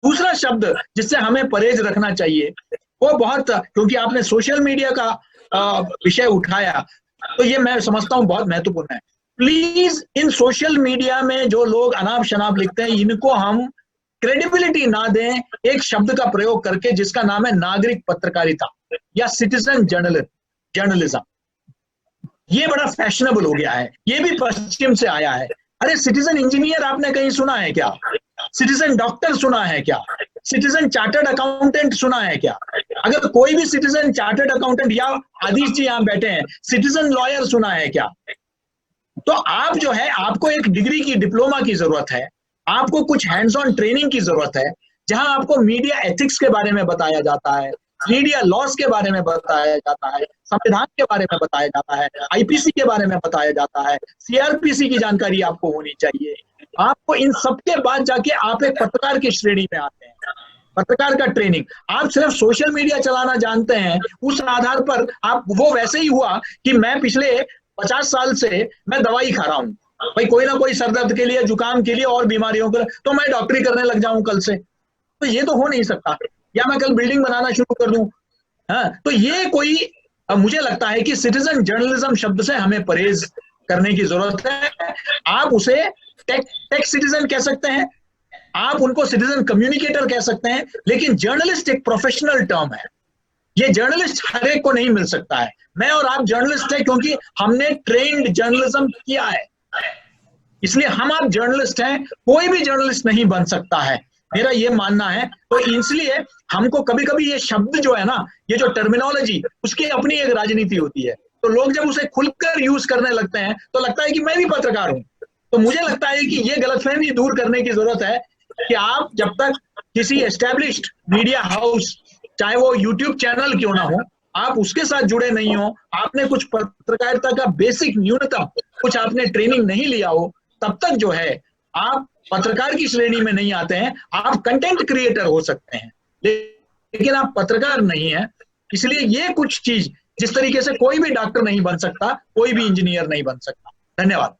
दूसरा शब्द जिससे हमें परहेज रखना चाहिए वो बहुत, क्योंकि आपने सोशल मीडिया का विषय उठाया, तो ये मैं समझता हूँ बहुत महत्वपूर्ण है। प्लीज इन सोशल मीडिया में जो लोग अनाप शनाप लिखते हैं, इनको हम क्रेडिबिलिटी ना दें एक शब्द का प्रयोग करके जिसका नाम है नागरिक पत्रकारिता या सिटीजन जर्नलिज्म। ये बड़ा फैशनेबल हो गया है, ये भी पश्चिम से आया है। अरे सिटीजन इंजीनियर आपने कहीं सुना है क्या? सिटीजन डॉक्टर सुना है क्या? सिटीजन चार्टर्ड अकाउंटेंट सुना है क्या? अगर कोई भी सिटीजन चार्टर्ड अकाउंटेंट, या आदिश जी यहां बैठे हैं, सिटीजन लॉयर सुना है क्या? तो आप जो है, आपको एक डिग्री की, डिप्लोमा की जरूरत है, आपको कुछ हैंड्स ऑन ट्रेनिंग की जरूरत है, जहां आपको मीडिया एथिक्स के बारे में बताया जाता है, मीडिया लॉस के बारे में बताया जाता है, संविधान के बारे में बताया जाता है, आईपीसी के बारे में बताया जाता है, सीआरपीसी की जानकारी आपको होनी चाहिए। आपको इन सबके बाद जाके आप एक पत्रकार की श्रेणी में आते हैं, पत्रकार का ट्रेनिंग। आप सिर्फ सोशल मीडिया चलाना जानते हैं, उस आधार पर आप, वो वैसे ही हुआ कि मैं पिछले 50 साल से मैं दवाई खा रहा हूं, भाई कोई ना कोई सर दर्द के लिए, जुकाम के लिए और बीमारियों के लिए, तो मैं डॉक्टरी करने लग जाऊं कल से, तो ये तो हो नहीं सकता। या मैं कल बिल्डिंग बनाना शुरू कर दूं। हाँ, तो ये कोई, मुझे लगता है कि सिटीजन जर्नलिज्म शब्द से हमें परहेज करने की जरूरत है। आप उसे टेक सिटीजन कह सकते हैं, आप उनको सिटीजन कम्युनिकेटर कह सकते हैं, लेकिन जर्नलिस्ट एक प्रोफेशनल टर्म है। ये जर्नलिस्ट हर एक को नहीं मिल सकता है। मैं और आप जर्नलिस्ट है क्योंकि हमने ट्रेन्ड जर्नलिज्म किया है, इसलिए हम आप जर्नलिस्ट हैं। कोई भी जर्नलिस्ट नहीं बन सकता है, मेरा ये मानना है। तो इसलिए हमको कभी कभी ये शब्द जो है ना, ये जो टर्मिनोलॉजी, उसकी अपनी एक राजनीति होती है। तो लोग जब उसे खुलकर यूज करने लगते हैं तो लगता है कि मैं भी पत्रकार हूं। तो मुझे लगता है कि ये गलतफहमी दूर करने की जरूरत है कि आप जब तक किसी एस्टेब्लिश्ड मीडिया हाउस, चाहे वो यूट्यूब चैनल क्यों ना हो, आप उसके साथ जुड़े नहीं हो, आपने कुछ पत्रकारिता का बेसिक न्यूनतम कुछ आपने ट्रेनिंग नहीं लिया हो, तब तक जो है आप पत्रकार की श्रेणी में नहीं आते हैं। आप कंटेंट क्रिएटर हो सकते हैं लेकिन आप पत्रकार नहीं है। इसलिए ये कुछ चीज, जिस तरीके से कोई भी डॉक्टर नहीं बन सकता, कोई भी इंजीनियर नहीं बन सकता। धन्यवाद।